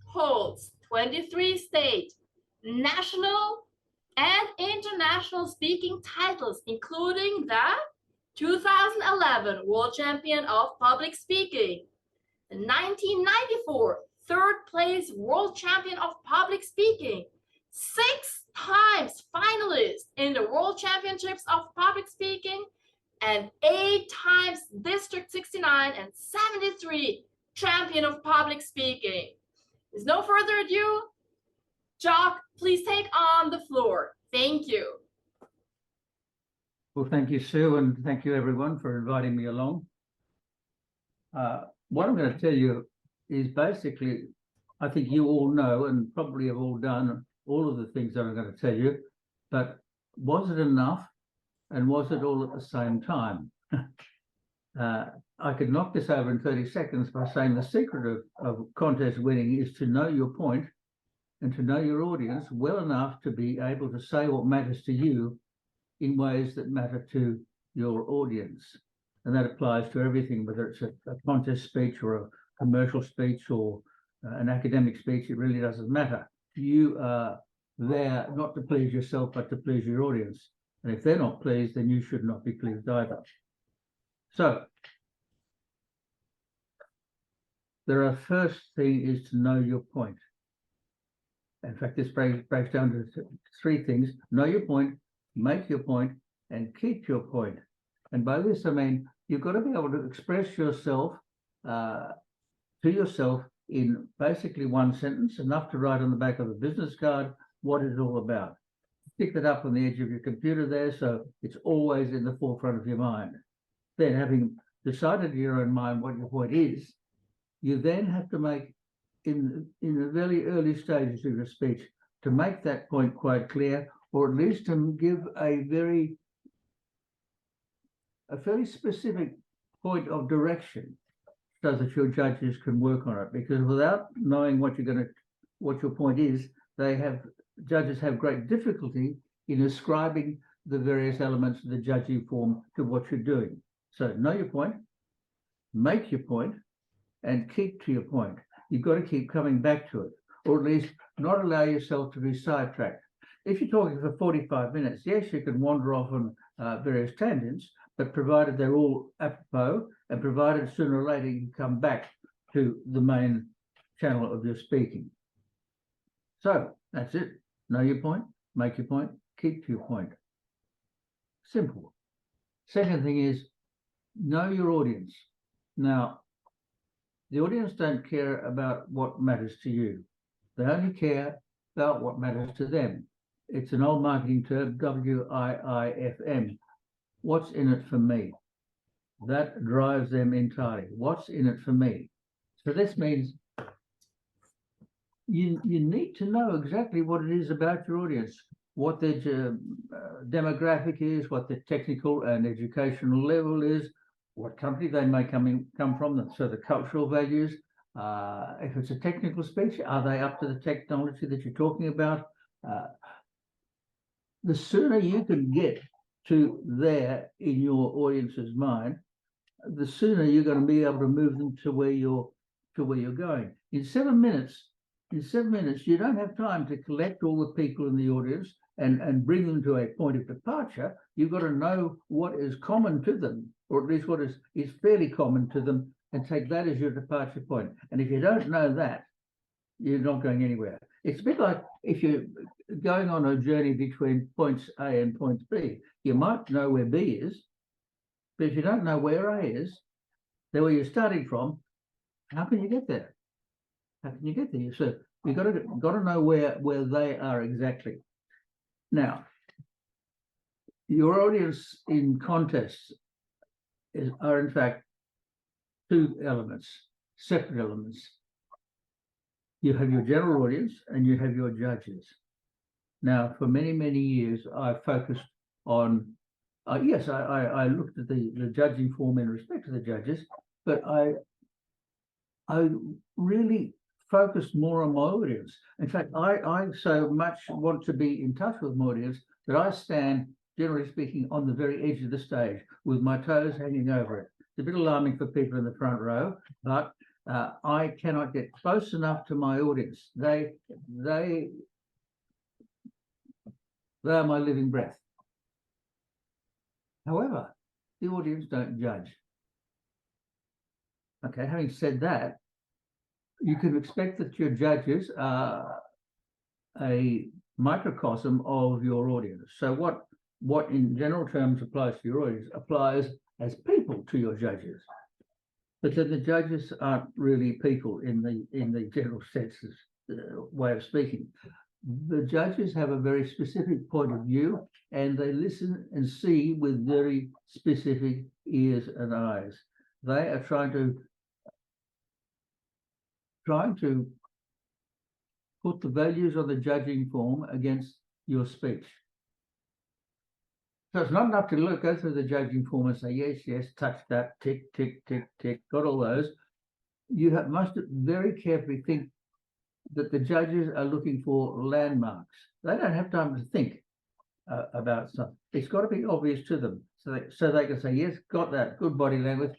holds 23 state, national, and international speaking titles, including the 2011 World Champion of Public Speaking, the 1994 third place World Champion of Public Speaking, 6 times finalist in the World Championships of Public Speaking, and 8 times District 69 and 73 Champion of Public Speaking. With no further ado, Jock, please take on the floor. Thank you. Well, thank you, Sue, and thank you, everyone, for inviting me along. What I'm going to tell you is basically, I think you all know and probably have all done all of the things that I'm going to tell you, but was it enough and was it all at the same time? I could knock this over in 30 seconds by saying the secret of contest winning is to know your point and to know your audience well enough to be able to say what matters to you in ways that matter to your audience. And that applies to everything, whether it's a contest speech or a commercial speech or an academic speech. It really doesn't matter. You are there not to please yourself, but to please your audience. And if they're not pleased, then you should not be pleased either. So, the first thing is to know your point. In fact, this breaks down to 3 things: know your point, make your point, and keep your point. And by this, I mean, you've got to be able to express yourself to yourself in basically one sentence, enough to write on the back of a business card what it's all about. Stick that up on the edge of your computer there, so it's always in the forefront of your mind. Then, having decided in your own mind what your point is, you then have to make, in the very early stages of your speech, to make that point quite clear, or at least to give a fairly specific point of direction, so that your judges can work on it. Because without knowing what your point is, judges have great difficulty in ascribing the various elements of the judging form to what you're doing. So know your point, make your point, and keep to your point. You've got to keep coming back to it, or at least not allow yourself to be sidetracked. If you're talking for 45 minutes, yes, you can wander off on various tangents, but provided they're all apropos, and provided sooner or later you come back to the main channel of your speaking. So that's it. Know your point, make your point, keep to your point. Simple. Second thing is, know your audience. Now, the audience don't care about what matters to you. They only care about what matters to them. It's an old marketing term, WIIFM. What's in it for me? That drives them entirely. What's in it for me? So this means you need to know exactly what it is about your audience, what their demographic is, what their technical and educational level is, what country they may come from, so the cultural values. If it's a technical speech, are they up to the technology that you're talking about? The sooner you can get to there in your audience's mind, the sooner you're going to be able to move them to where you're going. In 7 minutes, you don't have time to collect all the people in the audience and bring them to a point of departure. You've got to know what is common to them, or at least what is fairly common to them, and take that as your departure point. And if you don't know that, you're not going anywhere. It's a bit like if you're going on a journey between points A and points B. You might know where B is, but if you don't know where A is, then where you're starting from, how can you get there? How can you get there? So you've got to know where they are exactly. Now, your audience in contests are in fact 2 elements, separate elements. You have your general audience and you have your judges. Now, for many, many years, I focused on, yes, I looked at the judging form in respect to the judges, but I really focused more on my audience. In fact, I so much want to be in touch with my audience that I stand, generally speaking, on the very edge of the stage with my toes hanging over it. It's a bit alarming for people in the front row, but I cannot get close enough to my audience. They are my living breath. However, the audience don't judge. Okay, having said that, you can expect that your judges are a microcosm of your audience. So what in general terms applies to your audience applies as people to your judges. But then the judges aren't really people in the general sense way of speaking. The judges have a very specific point of view, and they listen and see with very specific ears and eyes. They are trying to put the values on the judging form against your speech. So it's not enough to go through the judging form and say, yes, yes, touch that, tick, tick, tick, tick, got all those. You must very carefully think that the judges are looking for landmarks. They don't have time to think about stuff. It's got to be obvious to them. So they can say, yes, got that, good body language,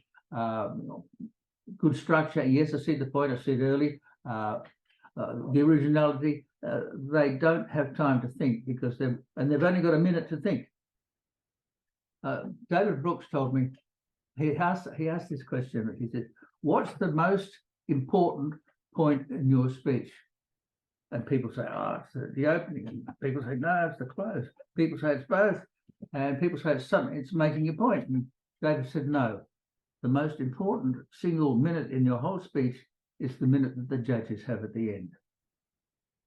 good structure. Yes, I see the point, I see it early. The originality, they don't have time to think because they've only got a minute to think. David Brooks told me, he asked this question. He said, what's the most important point in your speech? And people say, oh, it's the opening. And people say, no, it's the close. People say it's both. And people say it's something, it's making a point. And David said, no. The most important single minute in your whole speech is the minute that the judges have at the end.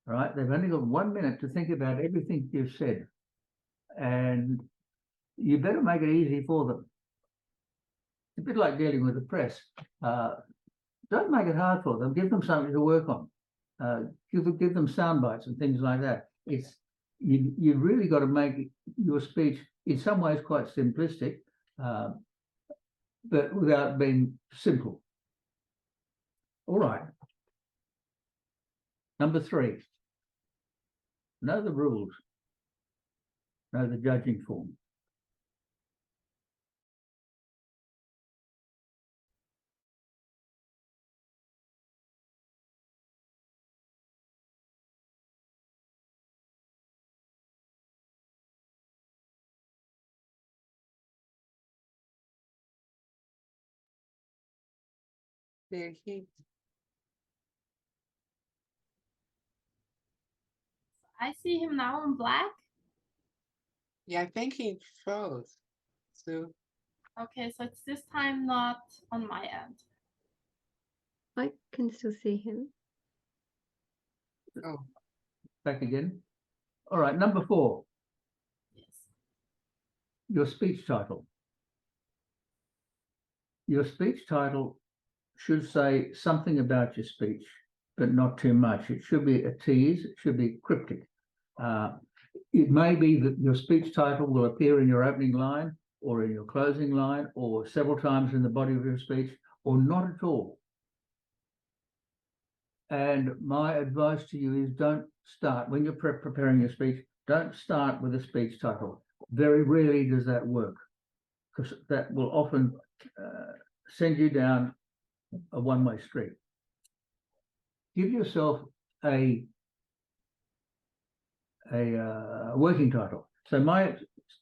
All right? They've only got 1 minute to think about everything you've said. And you better make it easy for them. It's a bit like dealing with the press. Don't make it hard for them. Give them something to work on. Give them sound bites and things like that. You've really got to make your speech in some ways quite simplistic, but without being simple. All right. Number 3. Know the rules. Know the judging form. There he. I see him now in black. Yeah, I think he froze. So Okay, so it's this time not on my end. I can still see him. oh, Back again. All right, number 4. Yes. Your speech title. Your speech title should say something about your speech, but not too much. It should be a tease. It should be cryptic. It may be that your speech title will appear in your opening line or in your closing line or several times in the body of your speech or not at all. And my advice to you is don't start, when you're preparing your speech, don't start with a speech title. Very rarely does that work because that will often send you down a one-way street. Give yourself a working title. So my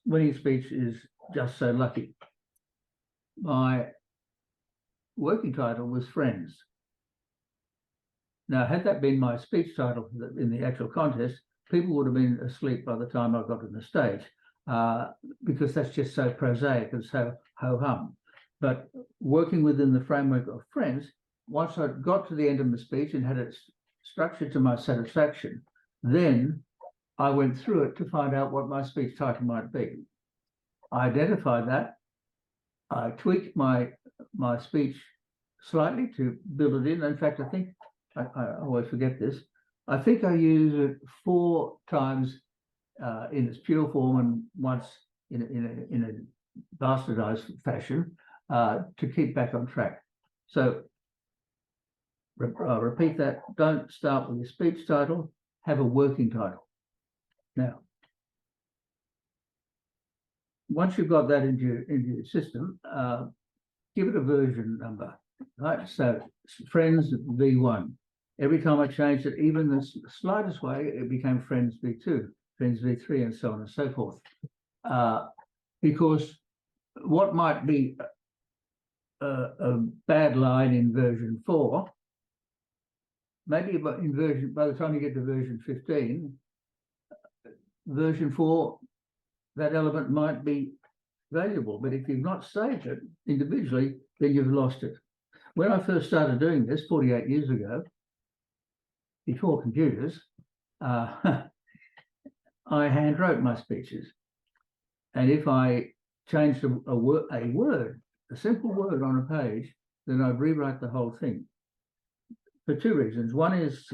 winning speech is Just So Lucky. My working title was Friends. Now, had that been my speech title in the actual contest, people would have been asleep by the time I got on the stage because that's just so prosaic and so ho-hum. But working within the framework of Friends, once I got to the end of the speech and had it structured to my satisfaction, then I went through it to find out what my speech title might be. I identified that. I tweaked my speech slightly to build it in. In fact, I think, I always forget this, I think I use it 4 times in its pure form and once in a bastardized fashion to keep back on track. So I'll repeat that. Don't start with your speech title, have a working title. Now, once you've got that into your system, give it a version number. right? So friends V1. Every time I changed it, even the slightest way, it became friends V2, friends V3, and so on and so forth. Because what might be a bad line in version 4, maybe by the time you get to version 15, version 4, that element might be valuable. But if you've not saved it individually, then you've lost it. When I first started doing this 48 years ago, before computers, I handwrote my speeches. And if I changed a word, a simple word on a page, then I'd rewrite the whole thing for two reasons. One is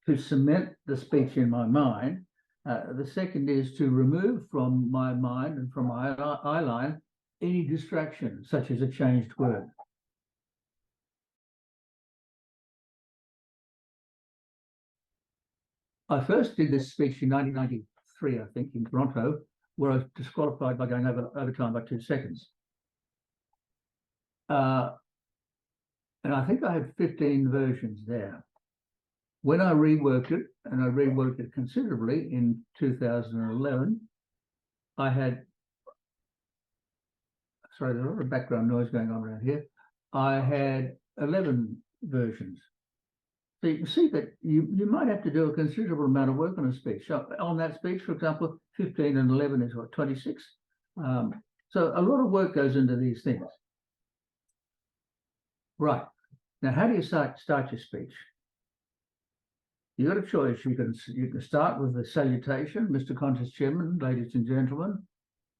to cement the speech in my mind. The second is to remove from my mind and from my eye line any distraction, such as a changed word. I first did this speech in 1993, I think, in Toronto, where I was disqualified by going over time by 2 seconds. And I think I had 15 versions there. When I reworked it, and I reworked it considerably in 2011, I had, sorry, there's a lot of background noise going on around here. I had 11 versions. So you can see that you might have to do a considerable amount of work on a speech. So on that speech, for example, 15 and 11 is what, 26? So a lot of work goes into these things. Right. Now, how do you start your speech? You've got a choice. You can start with the salutation, Mr. Contest Chairman, ladies and gentlemen,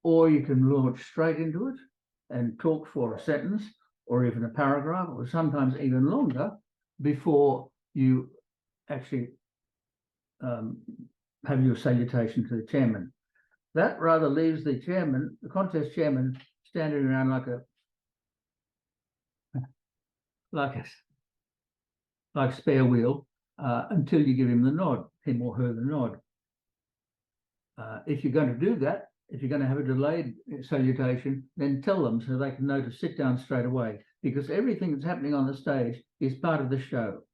or you can launch straight into it and talk for a sentence or even a paragraph, or sometimes even longer, before you actually have your salutation to the chairman. That rather leaves the chairman, the contest chairman, standing around like spare wheel until you give him the nod, him or her the nod. If you're going to do that, if you're going to have a delayed salutation, then tell them so they can know to sit down straight away, because everything that's happening on the stage is part of the show.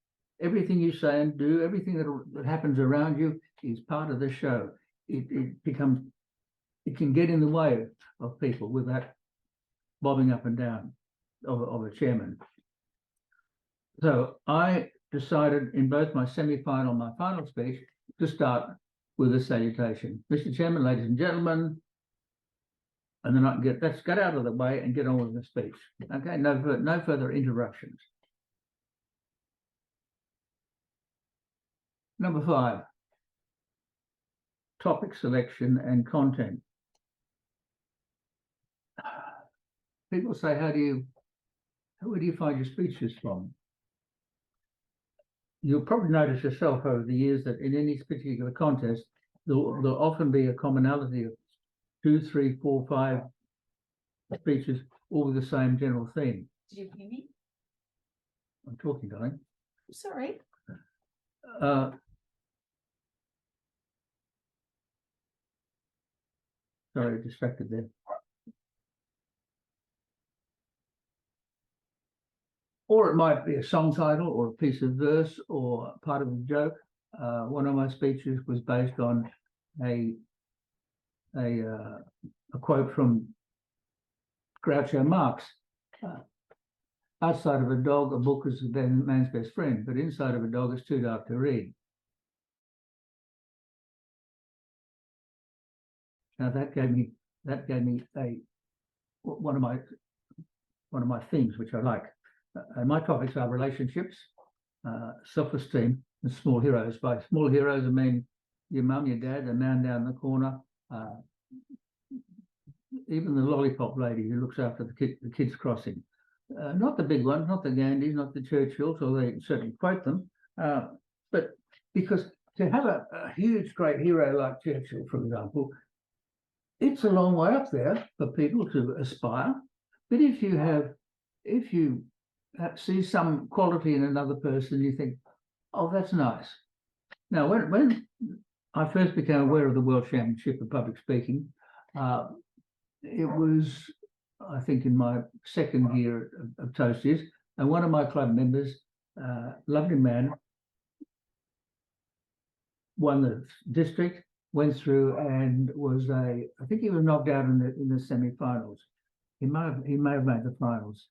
Everything you say and do, everything that happens around you is part of the show. It can get in the way of people with that bobbing up and down of a chairman. So I decided in both my semi-final and my final speech to start with a salutation. Mr. Chairman, ladies and gentlemen, and then I can let's get out of the way and get on with the speech. Okay, no further interruptions. Number 5, topic selection and content. People say, where do you find your speeches from? You'll probably notice yourself over the years that in any particular contest, there'll often be a commonality of 2, 3, 4, 5 speeches, all with the same general theme. Did you hear me? I'm talking, darling. Sorry. Sorry, distracted there. Or it might be a song title or a piece of verse or part of a joke. One of my speeches was based on a quote from Groucho Marx. Outside of a dog, a book is a man's best friend, but inside of a dog is too dark to read. Now that gave me one of my themes, which I like. And my topics are relationships, self-esteem, and small heroes. By small heroes, I mean your mum, your dad, the man down the corner, even the lollipop lady who looks after the kids crossing. Not the big ones, not the Gandhis, not the Churchills, although they certainly quote them. But because to have a huge, great hero like Churchill, for example, it's a long way up there for people to aspire. But if you see some quality in another person, you think, oh, that's nice. Now, when I first became aware of the World Championship of Public Speaking, it was, I think, in my second year of Toasties, And one of my club members, lovely man, won the district, went through and was I think he was knocked out in the semi-finals. He may have made the finals.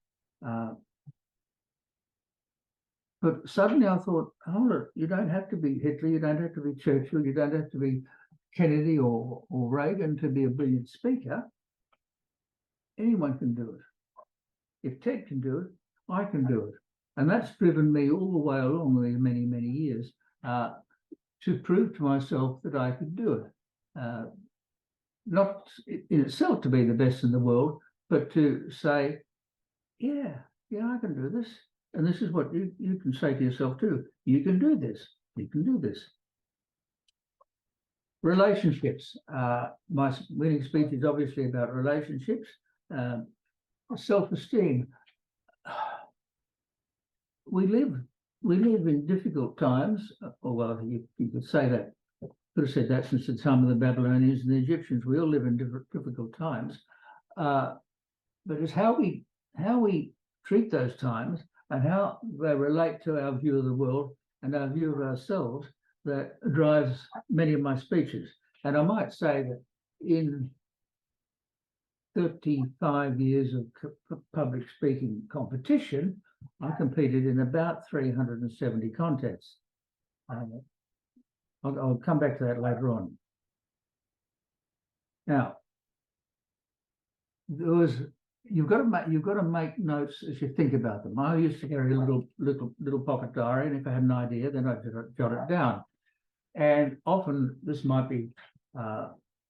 But suddenly I thought, hold it, you don't have to be Hitler, you don't have to be Churchill, you don't have to be Kennedy or Reagan to be a brilliant speaker. Anyone can do it. If Ted can do it, I can do it. And that's driven me all the way along these many, many years to prove to myself that I could do it. Not in itself to be the best in the world, but to say, yeah, I can do this. And this is what you can say to yourself too. You can do this. You can do this. Relationships. My winning speech is obviously about relationships. Self-esteem. We live in difficult times. Or well, you could say that. Could have said that since the time of the Babylonians and the Egyptians. We all live in difficult times. But it's how we treat those times and how they relate to our view of the world and our view of ourselves that drives many of my speeches. And I might say that in 35 years of public speaking competition, I competed in about 370 contests. I'll come back to that later on. Now, you've got to make notes as you think about them. I used to carry a little pocket diary, and if I had an idea, then I'd jot it down. And often this might be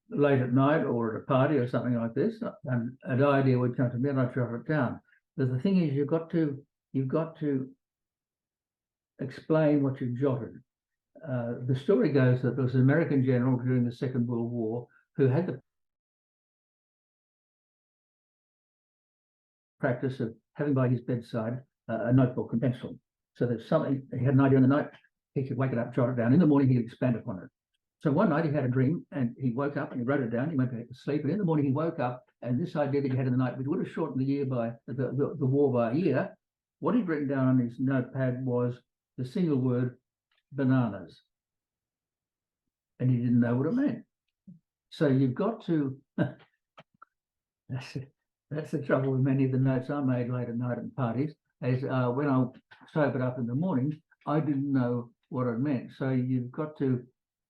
late at night or at a party or something like this, and an idea would come to me, and I'd jot it down. But the thing is, you've got to explain what you've jotted. The story goes that there was an American general during the Second World War who had the practice of having by his bedside a notebook and pencil, so that something he had an idea in the night, he could wake it up, jot it down. In the morning, he'd expand upon it. So one night he had a dream, and he woke up and he wrote it down. He went back to sleep, and in the morning he woke up, and this idea that he had in the night, which would have shortened the year by the war by a year, what he'd written down on his notepad was the single word bananas, and he didn't know what it meant. So you've got to. That's the trouble with many of the notes I made late at night at parties. Is when I sobered up in the morning, I didn't know what it meant. So you've got to,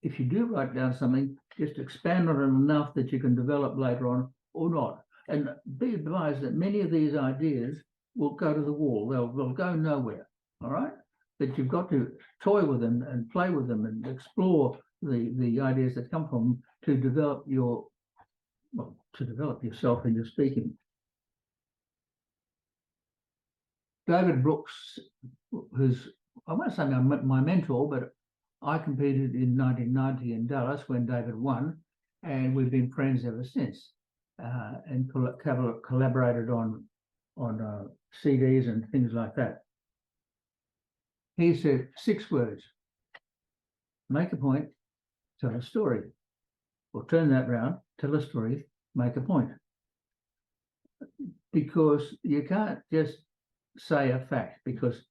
if you do write down something, just expand on it enough that you can develop later on or not. And be advised that many of these ideas will go to the wall. They'll go nowhere. All right, but you've got to toy with them and play with them and explore the ideas that come from them to develop yourself in your speaking. David Brooks, who's, I won't say my mentor, but I competed in 1990 in Dallas when David won, and we've been friends ever since, and collaborated on CDs and things like that. He said 6 words: make a point, tell a story, or turn that round, tell a story, make a point. Because you can't just say a fact, because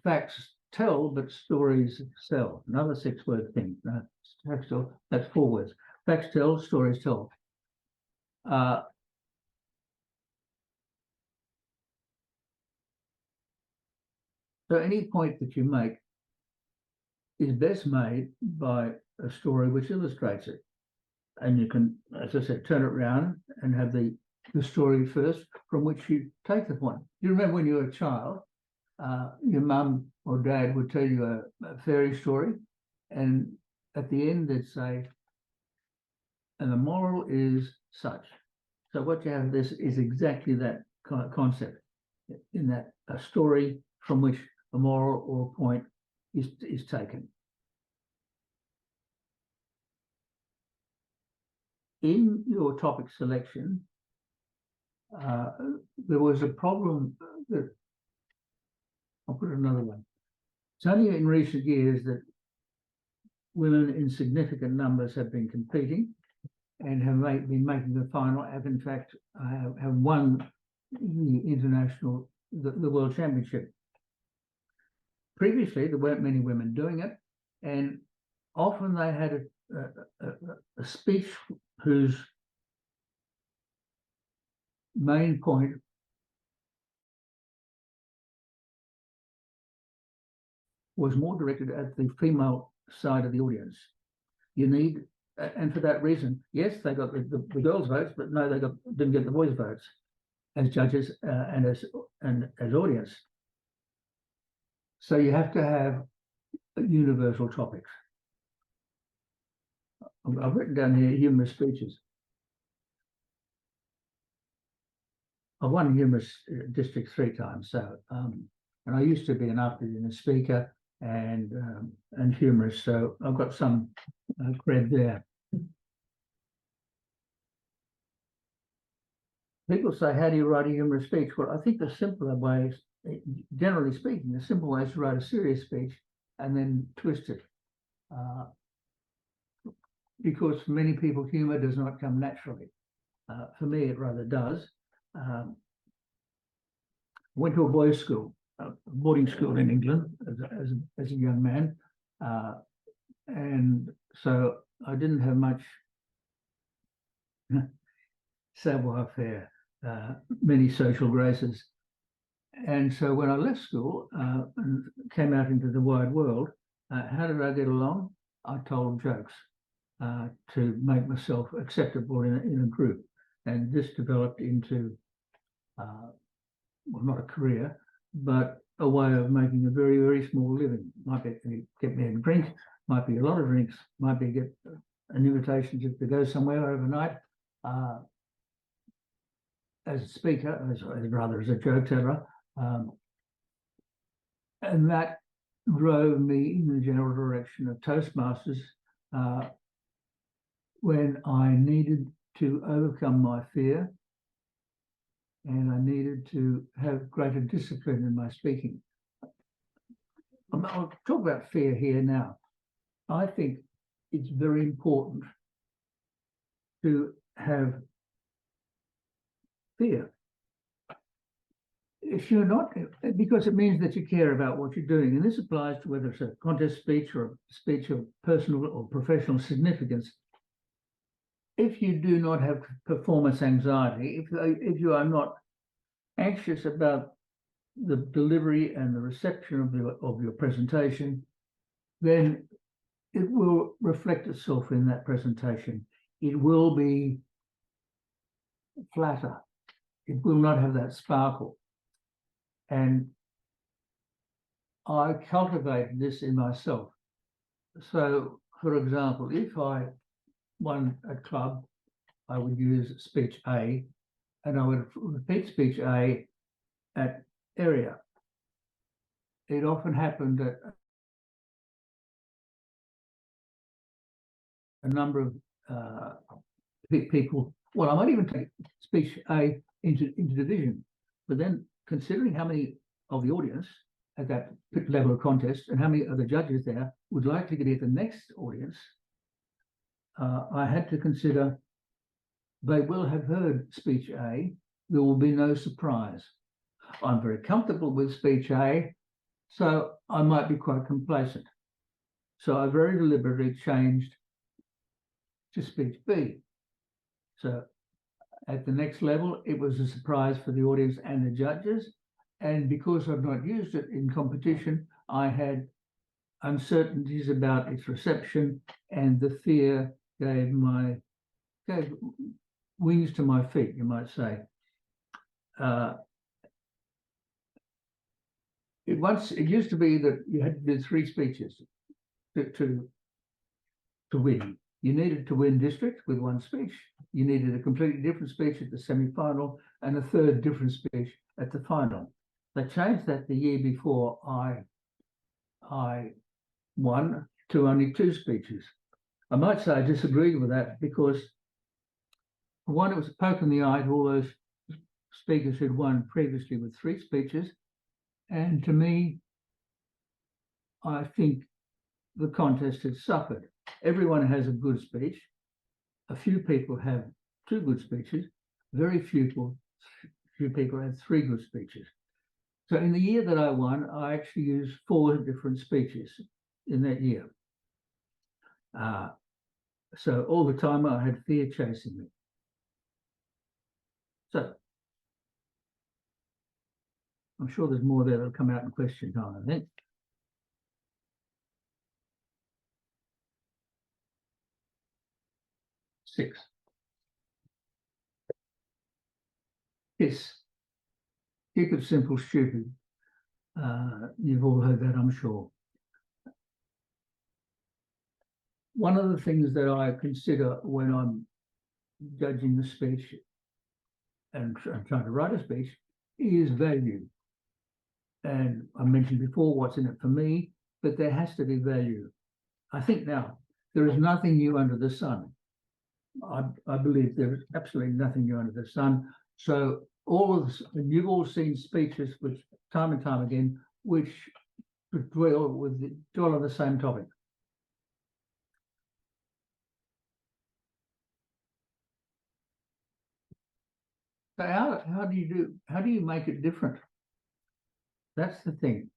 facts tell, but stories sell. Another 6-word thing. No, facts tell, that's 4 words. Facts tell, stories tell. So any point that you make is best made by a story which illustrates it. And you can, as I said, turn it around and have the story first from which you take the point. You remember when you were a child, your mum or dad would tell you a fairy story, and at the end they'd say, and the moral is such. So what you have this is exactly that kind of concept, in that a story from which a moral or a point is taken. In your topic selection, there was a problem that, I'll put it another way. It's only in recent years that women in significant numbers have been competing and have been making the final, have in fact have won the international the World Championship. Previously, there weren't many women doing it, and often they had a speech whose main point was more directed at the female side of the audience. You need, and for that reason, yes, they got the girls' votes, but no, they didn't get the boys' votes as judges and as audience. So you have to have universal topics. I've written down here humorous speeches. I've won humorous districts 3 times, so and I used to be an after-dinner speaker and humorous, so I've got some cred there. People say, how do you write a humorous speech? Well, I think the simpler way is, generally speaking, the simple way is to write a serious speech and then twist it. Because for many people, humour does not come naturally. For me, it rather does. Went to a boys' school, boarding school in England as a young man. And so I didn't have much savoir-faire, many social graces. And so when I left school and came out into the wide world, how did I get along? I told jokes to make myself acceptable in a group. And this developed into, well, not a career, but a way of making a very, very small living. Might be get me a drink, might be a lot of drinks, might be get an invitation to go somewhere overnight. As a speaker, as rather as a joke teller, and that drove me in the general direction of Toastmasters when I needed to overcome my fear and I needed to have greater discipline in my speaking. I'll talk about fear here now. I think it's very important to have fear. If you're not, because it means that you care about what you're doing, and this applies to whether it's a contest speech or a speech of personal or professional significance. If you do not have performance anxiety, if you are not anxious about the delivery and the reception of your presentation, then it will reflect itself in that presentation. It will be flatter. It will not have that sparkle. And I cultivated this in myself. So, for example, if I won a club, I would use speech A, and I would repeat speech A at area. It often happened that a number of people, well, I might even take speech A into division, but then considering how many of the audience at that level of contest and how many of the judges there would like to get at the next audience, I had to consider they will have heard speech A, there will be no surprise. I'm very comfortable with speech A, so I might be quite complacent. So I very deliberately changed to speech B. So at the next level, it was a surprise for the audience and the judges. And because I've not used it in competition, I had uncertainties about its reception, and the fear gave wings to my feet, you might say. It used to be that you had to do 3 speeches to win. You needed to win district with 1 speech. You needed a completely different speech at the semi-final and a third different speech at the final. They changed that the year before I won to only 2 speeches. I might say I disagreed with that because, one, it was a poke in the eye to all those speakers who'd won previously with 3 speeches. And to me, I think the contest has suffered. Everyone has a good speech. A few people have 2 good speeches. Very few people have 3 good speeches. So in the year that I won, I actually used 4 different speeches in that year. So all the time I had fear chasing me. So I'm sure there's more there that'll come out in question time, I think. Six. Yes. Keep it simple, stupid. You've all heard that, I'm sure. One of the things that I consider when I'm judging the speech and trying to write a speech is value. And I mentioned before what's in it for me, but there has to be value. I think now there is nothing new under the sun. I believe there is absolutely nothing new under the sun. So all of this, and you've all seen speeches which time and time again, which dwell on the same topic. So how do you make it different? That's the thing.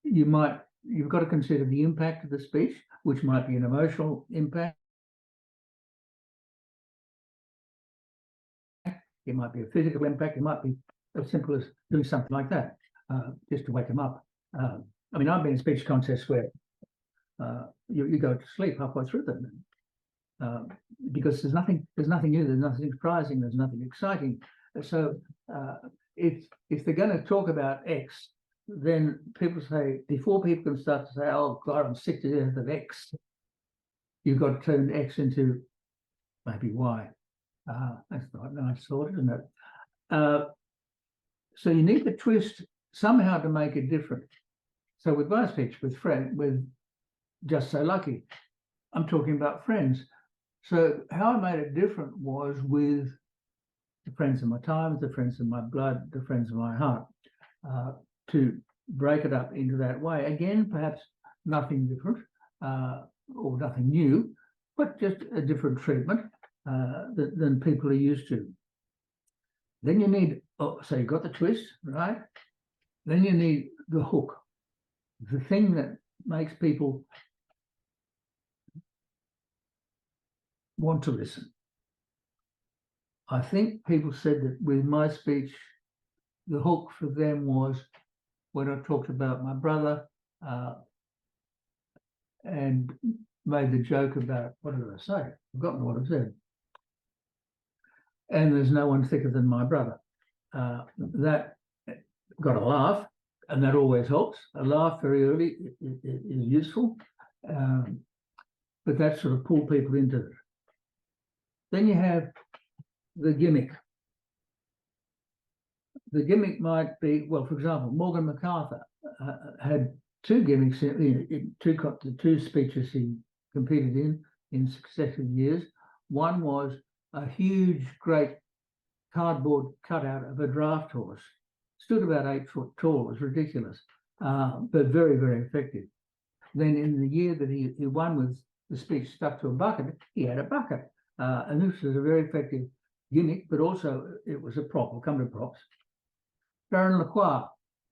You've got to consider the impact of the speech, which might be an emotional impact. It might be a physical impact. It might be as simple as doing something like that, just to wake them up. I mean, I've been in speech contests where you go to sleep halfway through them, because there's nothing new, there's nothing surprising, there's nothing exciting. So if they're going to talk about X, then people say, before people can start to say, "Oh God, I'm sick to death of X," you've got to turn X into maybe Y. That's not a nice thought, isn't it? So you need to twist somehow to make it different. So with my speech with Just So Lucky, I'm talking about friends. So how I made it different was with the friends of my time, the friends of my blood, the friends of my heart, to break it up into that way. Again, perhaps nothing different or nothing new, but just a different treatment than people are used to. Then you need, so you've got the twist, right? Then you need the hook, the thing that makes people want to listen. I think people said that with my speech, the hook for them was when I talked about my brother and made the joke about, what did I say? I've forgotten what I said. And there's no one thicker than my brother. That got a laugh, and that always helps. A laugh very early is useful, but that sort of pulled people into it. Then you have the gimmick. The gimmick might be, well, for example, Morgan MacArthur had 2 gimmicks in 2 speeches he competed in successive years. One was a huge, great cardboard cutout of a draft horse. Stood about 8 foot tall. It was ridiculous, but very, very effective. Then in the year that he won with the speech stuck to a bucket, he had a bucket. And this was a very effective gimmick, but also it was a prop. We'll come to props. Darren Lacroix,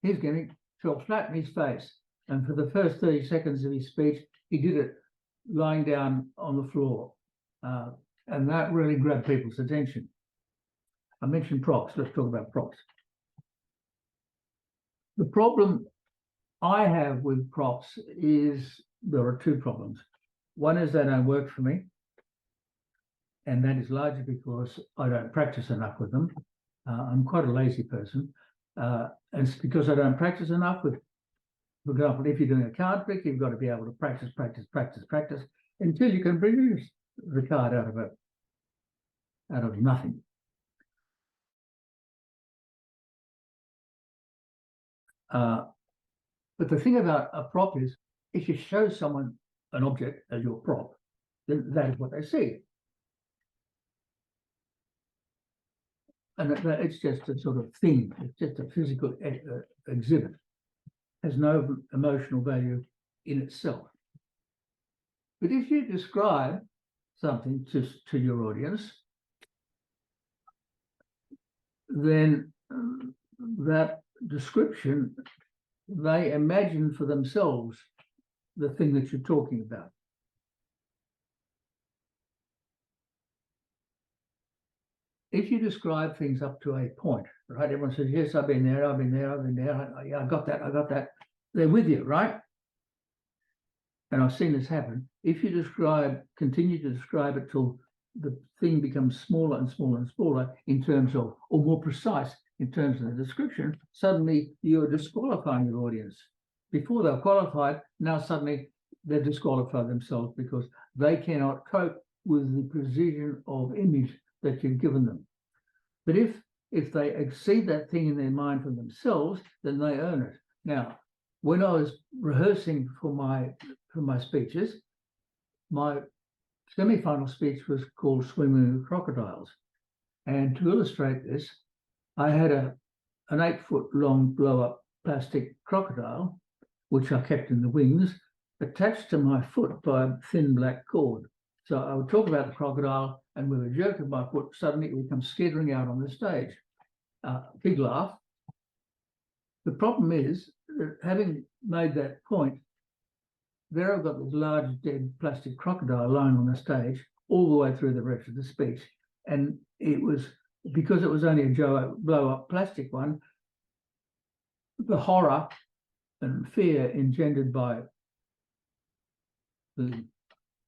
his gimmick fell flat in his face. And for the first 30 seconds of his speech, he did it lying down on the floor. And that really grabbed people's attention. I mentioned props. Let's talk about props. The problem I have with props is there are 2 problems. One is they don't work for me. And that is largely because I don't practice enough with them. I'm quite a lazy person. And it's because I don't practice enough with, for example, if you're doing a card trick, you've got to be able to practice until you can produce the card out of nothing. But the thing about a prop is, if you show someone an object as your prop, then that is what they see. And it's just a sort of thing. It's just a physical exhibit. Has no emotional value in itself. But if you describe something to your audience, then that description, they imagine for themselves the thing that you're talking about. If you describe things up to a point, right? Everyone says, yes, I've been there, I've been there, I've been there. Yeah, I got that. They're with you, right? And I've seen this happen. If you continue to describe it till the thing becomes smaller and smaller and smaller in terms of, or more precise in terms of the description, suddenly you're disqualifying your audience. Before they're qualified, now suddenly they're disqualified themselves because they cannot cope with the precision of image that you've given them. But if they exceed that thing in their mind for themselves, then they earn it. Now, when I was rehearsing for my speeches, my semi-final speech was called Swimming with Crocodiles. And to illustrate this, I had an 8-foot long blow-up plastic crocodile, which I kept in the wings, attached to my foot by a thin black cord. So I would talk about the crocodile, and with a jerk of my foot, suddenly it would come skittering out on the stage. Big laugh. The problem is that having made that point, there I've got this large dead plastic crocodile lying on the stage all the way through the rest of the speech. And it was, because it was only a blow-up plastic one, the horror and fear engendered by the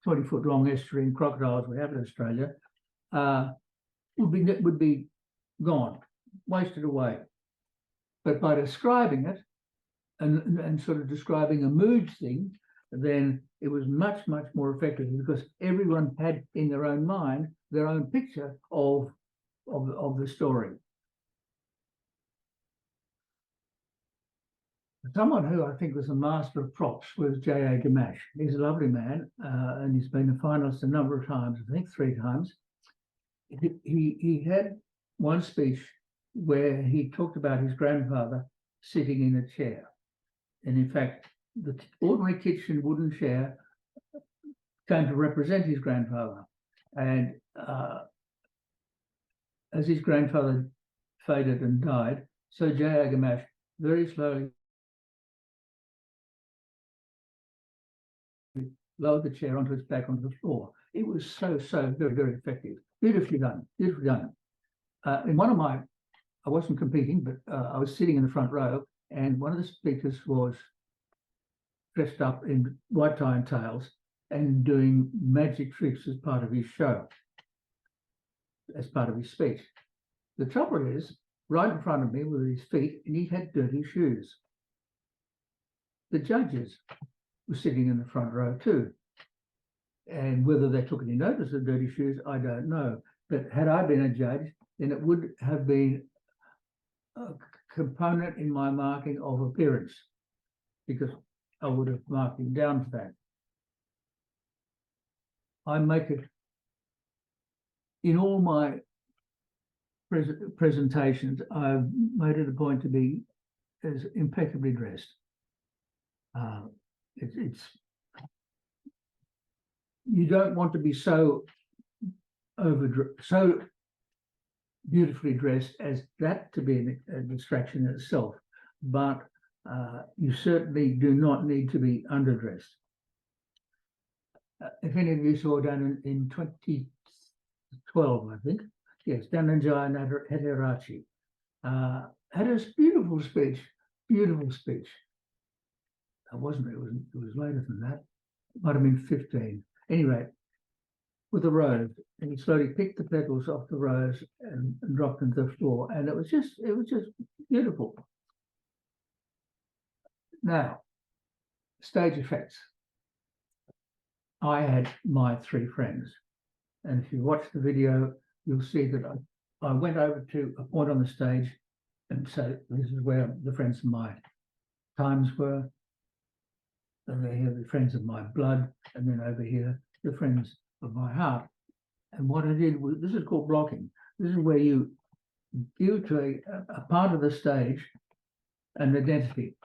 20-foot long estuarine crocodiles we have in Australia would be gone, wasted away. But by describing it and sort of describing a mood thing, then it was much, much more effective because everyone had in their own mind their own picture of the story. Someone who I think was a master of props was J.A. Gamache. He's a lovely man, and he's been a finalist a number of times, I think 3 times. He had one speech where he talked about his grandfather sitting in a chair. And in fact, the ordinary kitchen wooden chair came to represent his grandfather. And as his grandfather faded and died, so J.A. Gamache very slowly lowered the chair onto its back onto the floor. It was so very, very effective. Beautifully done, beautifully done. In one of my, I wasn't competing, but I was sitting in the front row, and one of the speakers was dressed up in white tie and tails and doing magic tricks as part of his show, as part of his speech. The trouble is, right in front of me were his feet, and he had dirty shoes. The judges were sitting in the front row too. And whether they took any notice of dirty shoes, I don't know. But had I been a judge, then it would have been a component in my marking of appearance, because I would have marked him down for that. I make it in all my presentations, I've made it a point to be as impeccably dressed. You don't want to be so beautifully dressed as that to be a distraction in itself, but you certainly do not need to be underdressed. If any of you saw down in 2012, I think, yes, Dhananjaya Hetirachi had a beautiful speech. It wasn't, it was later than that. It might have been 15. Anyway, with a rose, and he slowly picked the petals off the rose and dropped them to the floor, and it was just beautiful. Now, stage effects. I had my 3 friends, and if you watch the video, you'll see that I went over to a point on the stage and said, this is where the friends of my times were, and then here the friends of my blood, and then over here the friends of my heart. And what I did was, this is called blocking. This is where you give to a part of the stage an identity.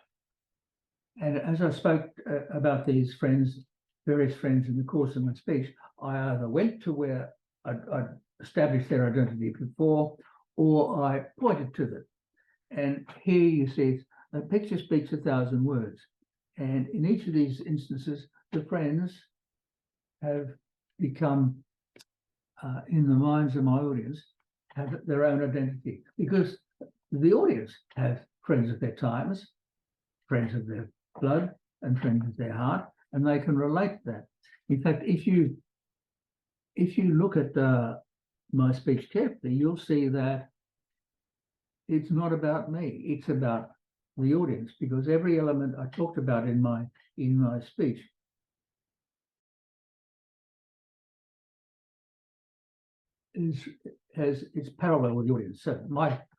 And as I spoke about these friends, various friends in the course of my speech, I either went to where I'd established their identity before, or I pointed to them. And here you see a picture speaks 1,000 words. And in each of these instances, the friends have become, in the minds of my audience, have their own identity, because the audience have friends of their times, friends of their blood, and friends of their heart, and they can relate to that. In fact, if you look at my speech carefully, you'll see that it's not about me, it's about the audience, because every element I talked about in my speech has its parallel with the audience. So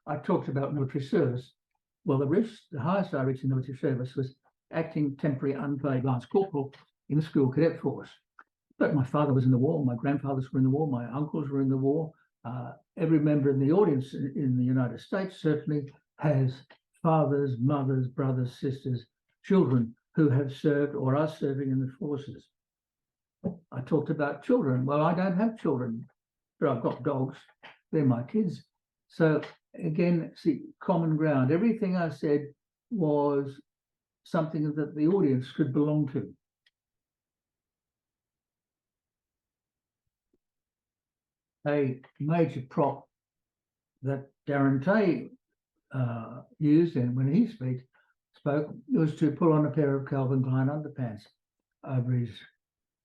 I talked about military service. Well, the highest I reached in military service was acting temporary unpaid lance corporal in the school cadet force. But my father was in the war, my grandfathers were in the war, my uncles were in the war. Every member in the audience in the United States certainly has fathers, mothers, brothers, sisters, children who have served or are serving in the forces. I talked about children. Well, I don't have children, but I've got dogs. They're my kids. So again, see, common ground. Everything I said was something that the audience could belong to. A major prop that Darren Tay used, and when he spoke, was to pull on a pair of Calvin Klein underpants over his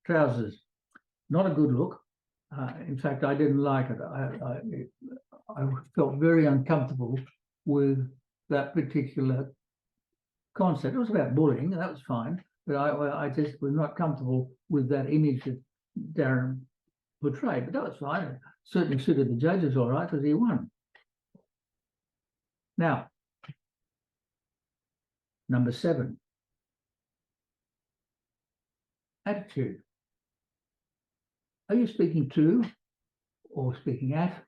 trousers. Not a good look. In fact, I didn't like it. I felt very uncomfortable with that particular concept. It was about bullying, that was fine, but I just was not comfortable with that image that Darren portrayed. But that was fine. It certainly suited the judges all right, because he won. Now, number 7, attitude. Are you speaking to, or speaking at,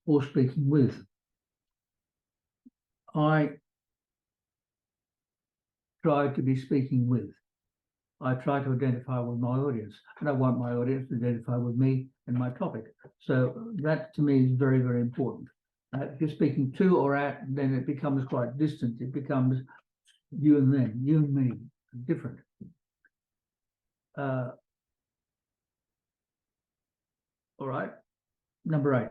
or speaking with? I try to be speaking with. I try to identify with my audience, and I want my audience to identify with me and my topic. So that to me is very, very important. If you're speaking to or at, then it becomes quite distant. It becomes you and them, you and me, different. All right, number 8.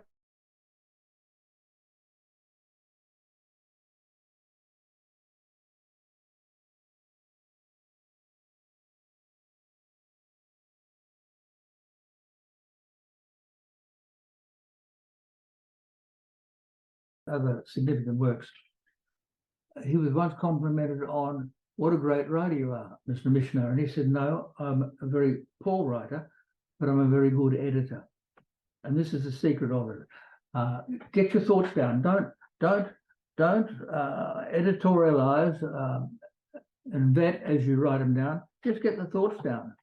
Other significant works. He was once complimented on what a great writer you are, Mr. Missioner. And he said, no, I'm a very poor writer, but I'm a very good editor. And this is the secret of it. Get your thoughts down. Don't editorialize and vet as you write them down. Just get the thoughts down.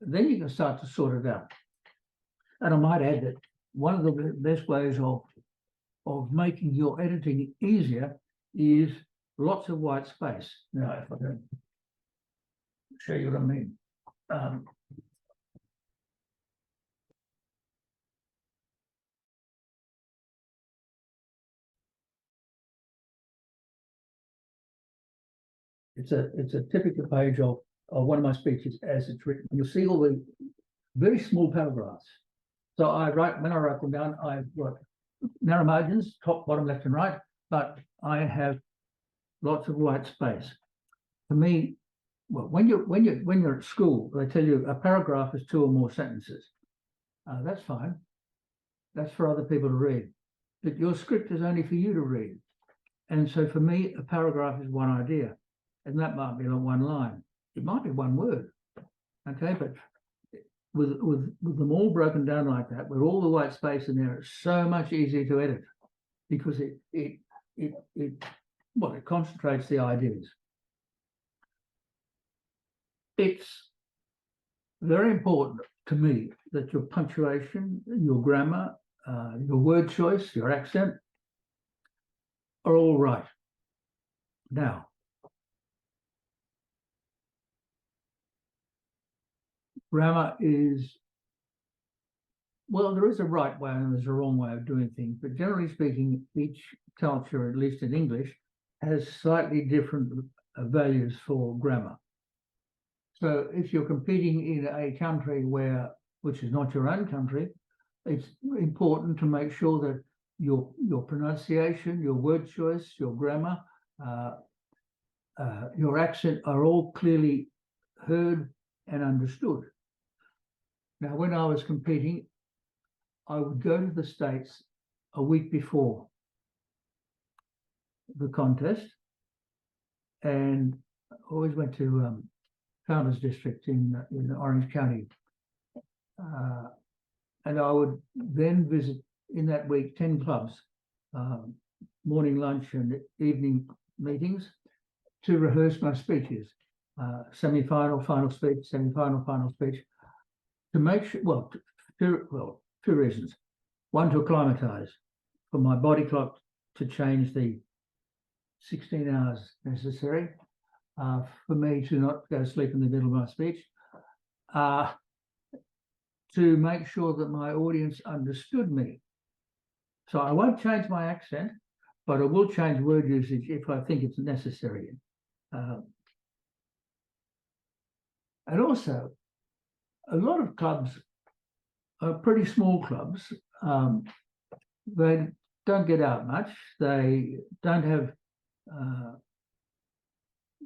Then you can start to sort it out. And I might add that one of the best ways of making your editing easier is lots of white space. Now, if I can show you what I mean. It's a typical page of one of my speeches as it's written. You'll see all the very small paragraphs. So when I write them down, I've got narrow margins, top, bottom, left, and right, but I have lots of white space. For me, well, when you're at school, they tell you a paragraph is 2 or more sentences. That's fine. That's for other people to read. But your script is only for you to read. And so for me, a paragraph is one idea. And that might be on one line. It might be one word. Okay, but with them all broken down like that, with all the white space in there, it's so much easier to edit because it concentrates the ideas. It's very important to me that your punctuation, your grammar, your word choice, your accent are all right. Now, grammar is Well, there is a right way and there's a wrong way of doing things, but generally speaking, each culture, at least in English, has slightly different values for grammar. So if you're competing in a country which is not your own country, it's important to make sure that your pronunciation, your word choice, your grammar, your accent are all clearly heard and understood. Now, when I was competing, I would go to the States a week before the contest, and always went to Founders District in Orange County. And I would then visit in that week 10 clubs, morning lunch and evening meetings to rehearse my speeches, semi-final, final speech, semi-final, final speech, to make sure, two reasons. One, to acclimatise, for my body clock to change the 16 hours necessary, for me to not go to sleep in the middle of my speech, to make sure that my audience understood me. So I won't change my accent, but I will change word usage if I think it's necessary. And also, a lot of clubs are pretty small clubs. They don't get out much. They don't have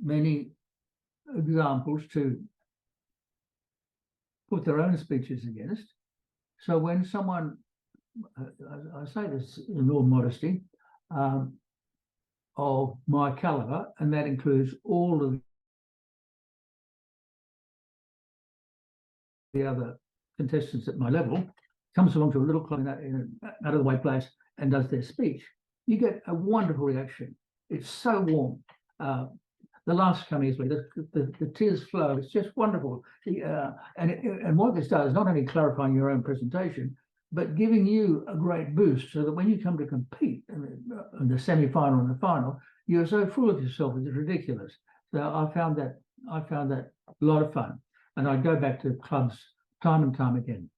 many examples to put their own speeches against. So when someone, I say this in all modesty, of my caliber, and that includes all of the other contestants at my level, comes along to a little club in an out of the way place and does their speech, you get a wonderful reaction. It's so warm. The last coming is the tears flow. It's just wonderful. And what this does, not only clarifying your own presentation, but giving you a great boost so that when you come to compete in the semi-final and the final, you're so full of yourself, it's ridiculous. So I found that a lot of fun. And I go back to clubs time and time again.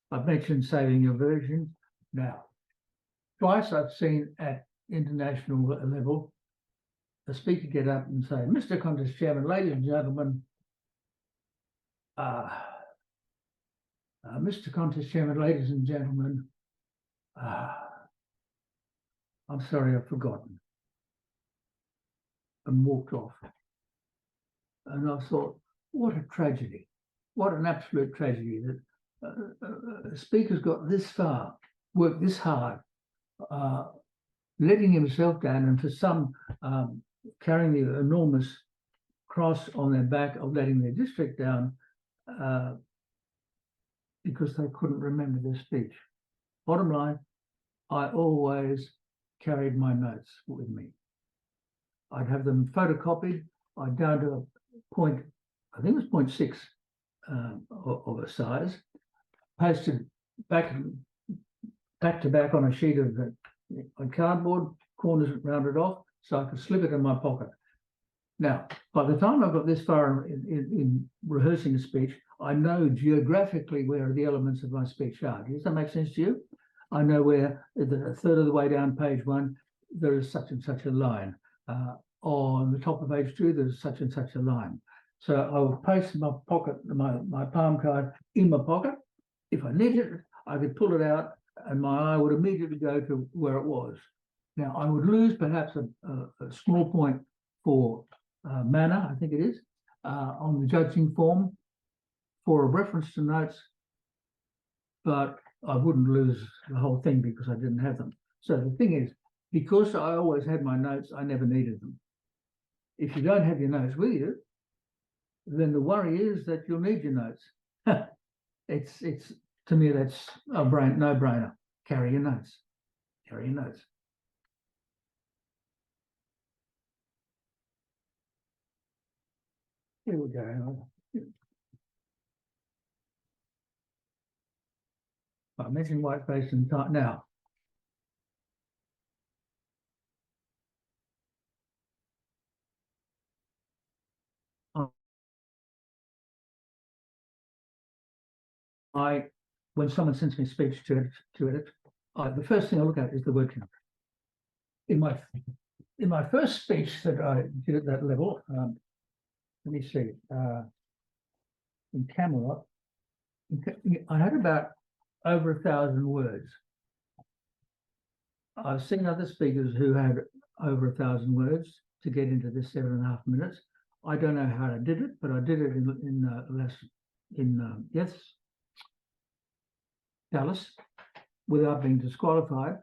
I've mentioned saving your version. Now, twice I've seen at international level a speaker get up and say, "Mr. Contest Chairman, ladies and gentlemen, Mr. Contest Chairman, ladies and gentlemen, I'm sorry, I've forgotten," and walked off. And I thought, what a tragedy. What an absolute tragedy that a speaker's got this far, worked this hard, letting himself down, and for some carrying the enormous cross on their back of letting their district down because they couldn't remember their speech. Bottom line, I always carried my notes with me. I'd have them photocopied. I'd down to a point, I think it was 0.6 of a size, pasted back to back on a sheet of cardboard, corners rounded off, so I could slip it in my pocket. Now, by the time I got this far in rehearsing a speech, I know geographically where the elements of my speech are. Does that make sense to you? I know where a third of the way down page 1, there is such and such a line. On the top of page 2, there's such and such a line. So I would place my pocket, my palm card in my pocket. If I needed it, I could pull it out and my eye would immediately go to where it was. Now, I would lose perhaps a small point for manner, I think it is, on the judging form for a reference to notes, but I wouldn't lose the whole thing because I didn't have them. So the thing is, because I always had my notes, I never needed them. If you don't have your notes with you, then the worry is that you'll need your notes. It's to me, that's a no-brainer. Carry your notes. Carry your notes. Here we go. I mentioned whiteface and time. Now, when someone sends me a speech to edit, the first thing I look at is the word count. In my first speech that I did at that level, let me see, in Camelot, I had about over 1,000 words. I've seen other speakers who had over 1,000 words to get into this 7.5 minutes. I don't know how I did it, but I did it in Dallas without being disqualified.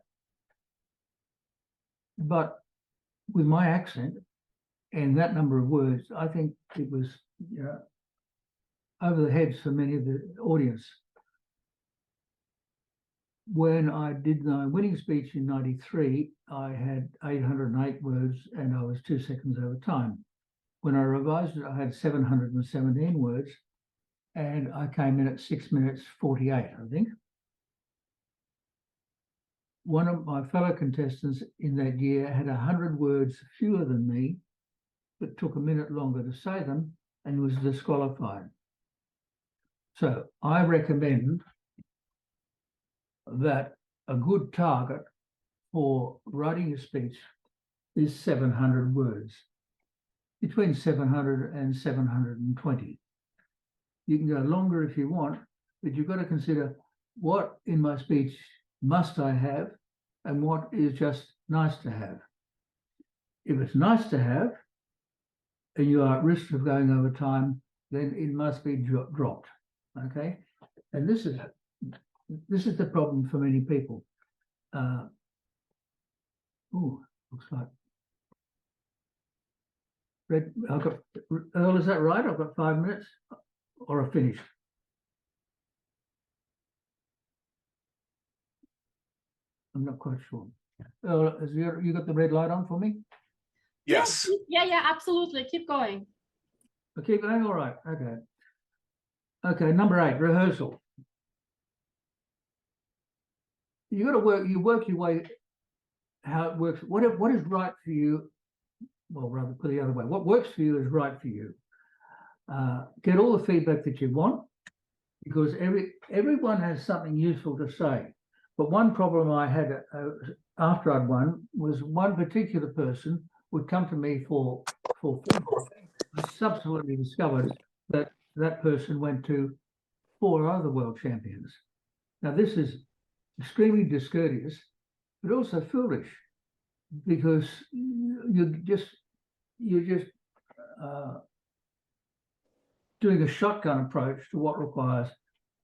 But with my accent and that number of words, I think it was over the heads for many of the audience. When I did my winning speech in '93, I had 808 words and I was 2 seconds over time. When I revised it, I had 717 words and I came in at 6 minutes 48, I think. One of my fellow contestants in that year had 100 words fewer than me, but took a minute longer to say them and was disqualified. So I recommend that a good target for writing a speech is 700 words, between 700 and 720. You can go longer if you want, but you've got to consider what in my speech must I have and what is just nice to have. If it's nice to have and you are at risk of going over time, then it must be dropped, okay? And this is the problem for many people. Looks like red. I've got Earl. Is that right? I've got 5 minutes, or I've finished. I'm not quite sure. Earl, has you got the red light on for me? Yes. Yeah, absolutely. Keep going. Keep going. All right. Okay. Okay. Number 8, rehearsal. You got to work. You work your way. How it works. What is right for you? Well, rather put it the other way. What works for you is right for you. Get all the feedback that you want, because everyone has something useful to say. But one problem I had after I'd won was one particular person would come to me for feedback. I subsequently discovered that that person went to 4 other world champions. Now, this is extremely discourteous, but also foolish, because you're just doing a shotgun approach to what requires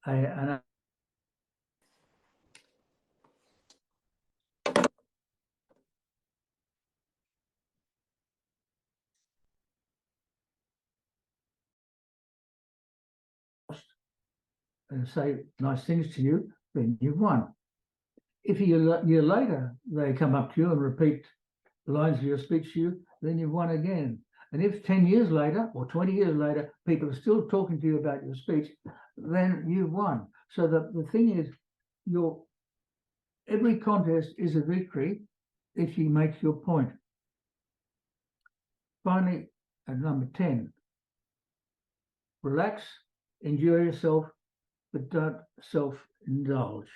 an and say nice things to you, then you've won. If a year later they come up to you and repeat the lines of your speech to you, then you've won again. And if 10 years later or 20 years later, people are still talking to you about your speech, then you've won. So the thing is, every contest is a victory if you make your point. Finally, at number 10, relax, enjoy yourself, but don't self-indulge.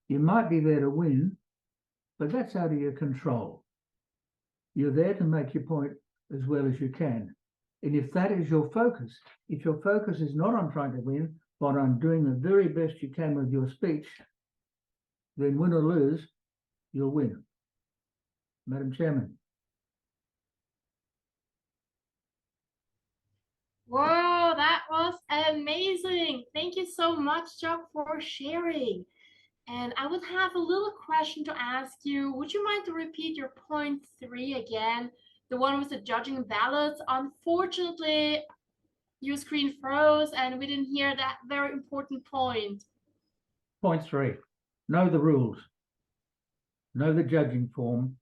You might be there to win, but that's out of your control. You're there to make your point as well as you can. And if that is your focus, if your focus is not on trying to win, but on doing the very best you can with your speech, then win or lose, you'll win. Madam Chairman. Whoa, that was amazing. Thank you so much, Jock, for sharing. And I would have a little question to ask you. Would you mind to repeat your point 3 again? The one with the judging ballots. Unfortunately, your screen froze and we didn't hear that very important point. Point 3, know the rules. Know the judging form.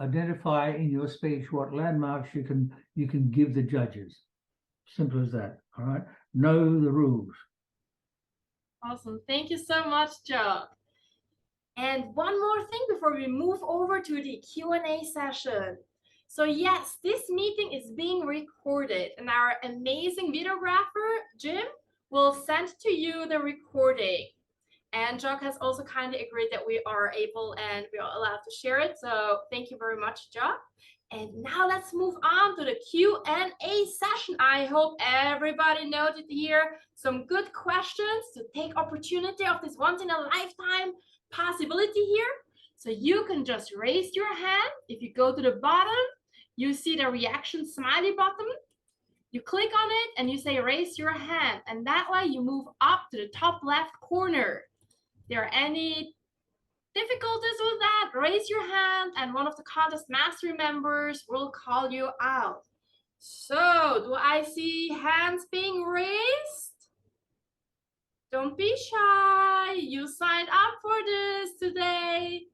Identify in your speech what landmarks you can give the judges. Simple as that. All right. Know the rules. Awesome. Thank you so much, Jock. And one more thing before we move over to the Q&A session. So yes, this meeting is being recorded, and our amazing videographer, Jim, will send to you the recording. And Jock has also kindly agreed that we are able and we are allowed to share it. So thank you very much, Jock. And now let's move on to the Q&A session. I hope everybody noted here some good questions to take opportunity of this once in a lifetime possibility here. So you can just raise your hand. If you go to the bottom, you see the reaction smiley button. You click on it and you say raise your hand, and that way you move up to the top left corner. If there are any difficulties with that, raise your hand and one of the Contest Mastery members will call you out. So, do I see hands being raised? Don't be shy. You signed up for this today.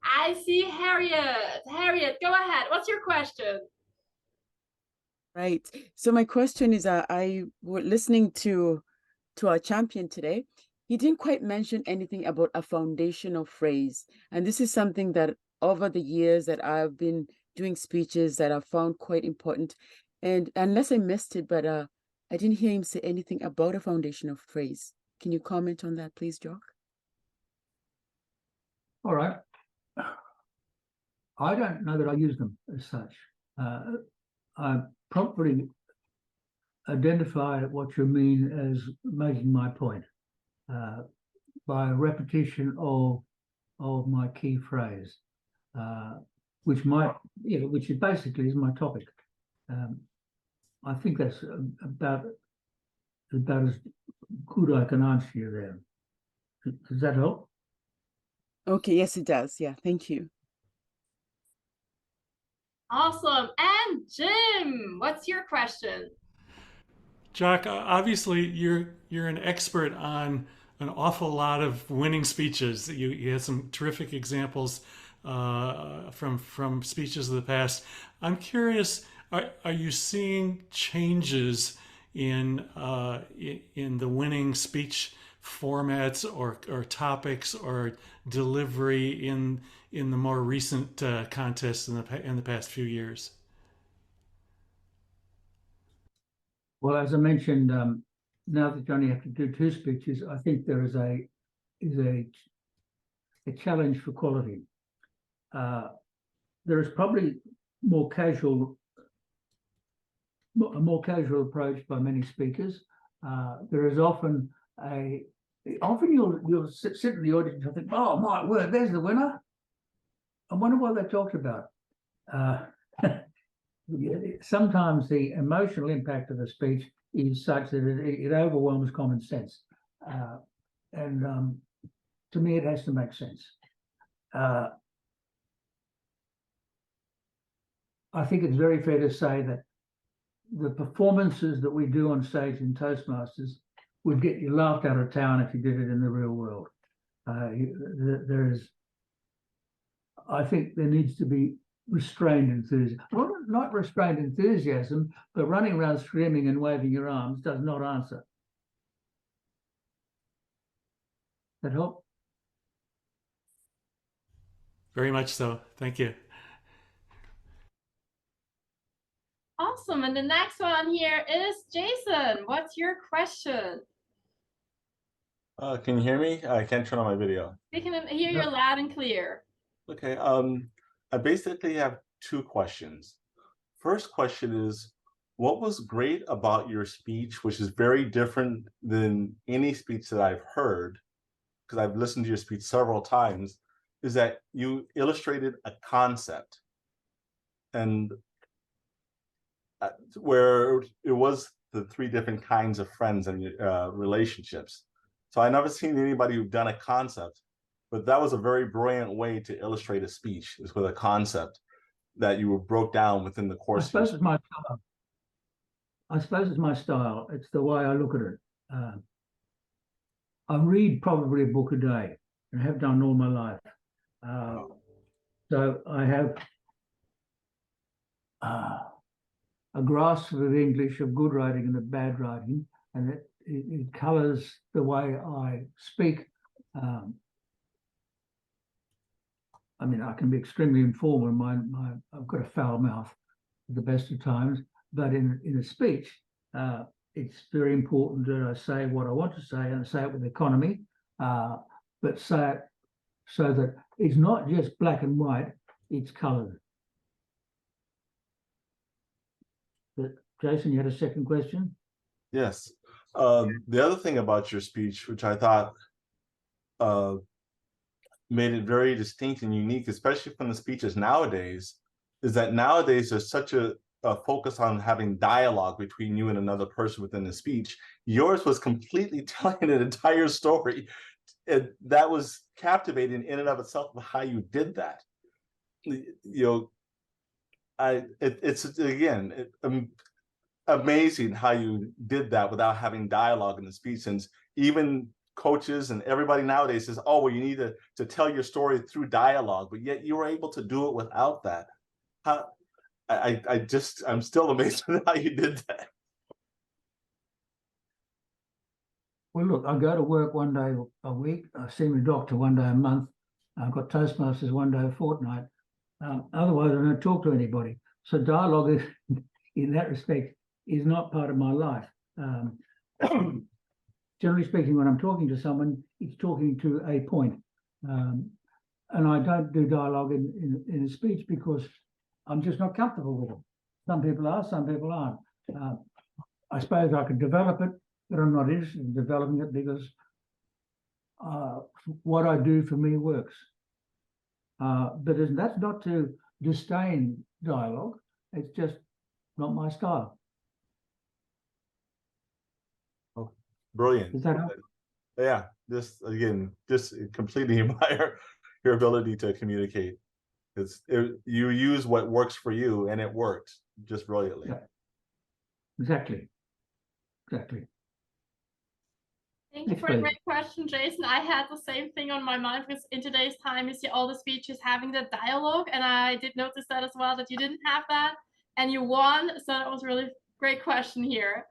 I see Harriet. Harriet, go ahead. What's your question? Right. So my question is, I was listening to our champion today. He didn't quite mention anything about a foundational phrase. And this is something that over the years that I've been doing speeches that I've found quite important. And unless I missed it, but I didn't hear him say anything about a foundational phrase. Can you comment on that, please, Jock? All right. I don't know that I use them as such. I properly identify what you mean as making my point by repetition of my key phrase, which is basically my topic. I think that's about as good I can answer you there. Does that help? Okay, yes, it does. Yeah, thank you. Awesome. And Jim, what's your question? Jock, obviously you're an expert on an awful lot of winning speeches. You had some terrific examples from speeches of the past. I'm curious, are you seeing changes in the winning speech formats or topics or delivery in the more recent contests in the past few years? Well, as I mentioned, now that you only have to do 2 speeches, I think there is a challenge for quality. There is probably a more casual approach by many speakers. There is often you'll sit in the audience and think, oh my word, there's the winner. I wonder what they talked about. Sometimes the emotional impact of a speech is such that it overwhelms common sense. And to me, it has to make sense. I think it's very fair to say that the performances that we do on stage in Toastmasters would get you laughed out of town if you did it in the real world. I think there needs to be restrained enthusiasm. Well, not restrained enthusiasm, but running around screaming and waving your arms does not answer. That help? Very much so. Thank you. Awesome. And the next one here is Jason. What's your question? Can you hear me? I can't turn on my video. We can hear you loud and clear. Okay. I basically have 2 questions. First question is, what was great about your speech, which is very different than any speech that I've heard, because I've listened to your speech several times, is that you illustrated a concept, and where it was the 3 different kinds of friends and relationships. So I never seen anybody who've done a concept, but that was a very brilliant way to illustrate a speech, is with a concept that you broke down within the course. I suppose it's my style. It's the way I look at it. I read probably a book a day and have done all my life. So I have a grasp of English, of good writing and of bad writing, and it colors the way I speak. I mean, I can be extremely informal. I've got a foul mouth at the best of times, but in a speech, it's very important that I say what I want to say and say it with economy, but say it so that it's not just black and white, it's coloured. But Jason, you had a second question? Yes. The other thing about your speech, which I thought made it very distinct and unique, especially from the speeches nowadays, is that nowadays there's such a focus on having dialogue between you and another person within the speech. Yours was completely telling an entire story. And that was captivating in and of itself of how you did that. You know, it's again amazing how you did that without having dialogue in the speech. Since even coaches and everybody nowadays says, oh, well, you need to tell your story through dialogue, but yet you were able to do it without that. I'm still amazed at how you did that. Well, look, I go to work one day a week. I see my doctor one day a month. I've got Toastmasters one day a fortnight. Otherwise, I don't talk to anybody. So dialogue is, in that respect, is not part of my life. Generally speaking, when I'm talking to someone, it's talking to a point. And I don't do dialogue in a speech because I'm just not comfortable with it. Some people are, some people aren't. I suppose I could develop it, but I'm not interested in developing it because what I do for me works. But that's not to disdain dialogue. It's just not my style. Oh, brilliant. Is that help? Yeah, just completely admire your ability to communicate. You use what works for you, and it worked just brilliantly. Yeah. Exactly. Thank you for a great question, Jason. I had the same thing on my mind because in today's time, you see all the speeches having the dialogue, and I did notice that as well, that you didn't have that, and you won. So that was a really great question here.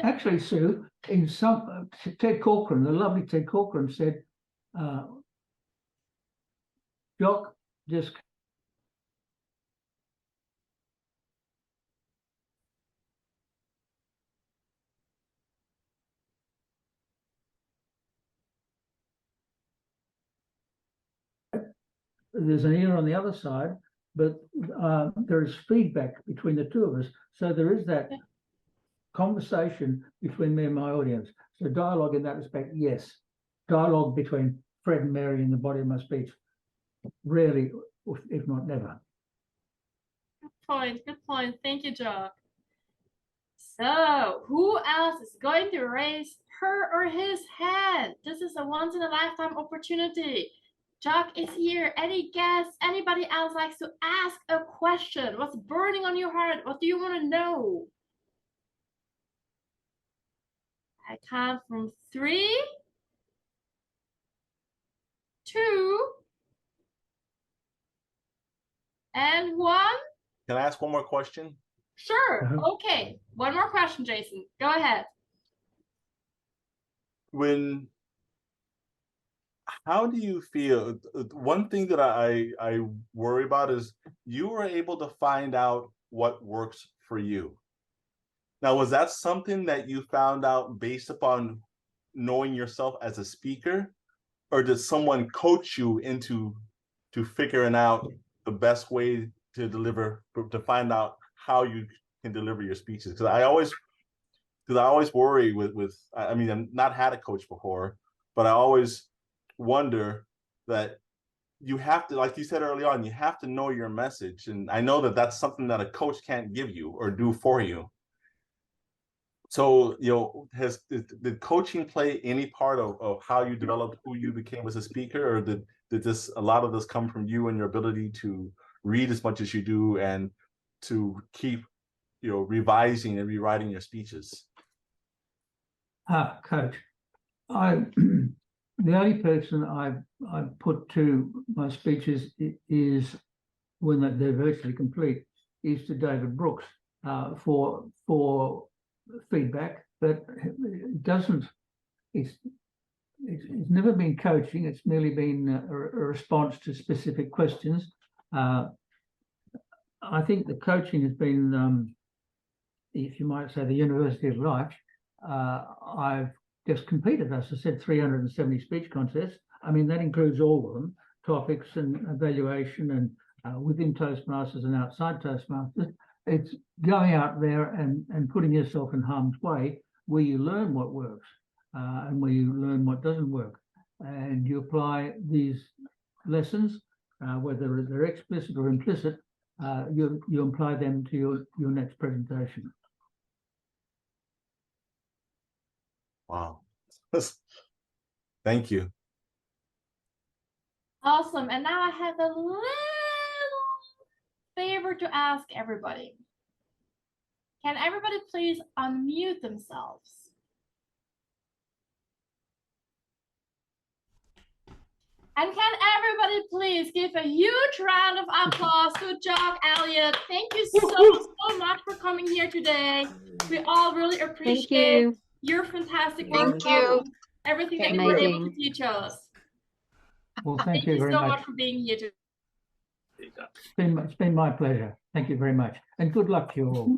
Actually, Sue, in some Ted Corcoran, the lovely Ted Corcoran said, Jock just there's an ear on the other side, but there is feedback between the two of us. So there is that conversation between me and my audience. So dialogue in that respect, yes. Dialogue between Fred and Mary in the body of my speech, rarely, if not never. Good point. Thank you, Jock. So, who else is going to raise her or his hand? This is a once-in-a-lifetime opportunity. Jock is here. Any guests? Anybody else likes to ask a question? What's burning on your heart? What do you want to know? I count from 3, 2, and 1. Can I ask one more question? Sure. Okay. One more question, Jason. Go ahead. How do you feel? One thing that I worry about is you were able to find out what works for you. Now, was that something that you found out based upon knowing yourself as a speaker, or did someone coach you into figuring out the best way to deliver, to find out how you can deliver your speeches? Because I always worry with I mean, I've not had a coach before, but I always wonder that you have to, like you said early on, you have to know your message. And I know that that's something that a coach can't give you or do for you. So, you know, did coaching play any part of how you developed who you became as a speaker, or did a lot of this come from you and your ability to read as much as you do and to keep, you know, revising and rewriting your speeches? Coach, the only person I put to my speeches is, when they're virtually complete, is to David Brooks for feedback, but it doesn't. It's never been coaching. It's merely been a response to specific questions. I think the coaching has been if you might say, the University of Life, I've just competed, as I said, 370 speech contests. I mean, that includes all of them, topics and evaluation, and within Toastmasters and outside Toastmasters. It's going out there and putting yourself in harm's way, where you learn what works and where you learn what doesn't work. And you apply these lessons, whether they're explicit or implicit, you apply them to your next presentation. Wow. Thank you. Awesome. And now I have a little favor to ask everybody. Can everybody please unmute themselves? And can everybody please give a huge round of applause to Jock Elliott? Thank you so much for coming here today. We all really appreciate your fantastic work. Thank you. Everything that you Amazing. were able to teach us. Well, Thank you very so much. much for being here today. It's been my pleasure. Thank you very much. And good luck to you all.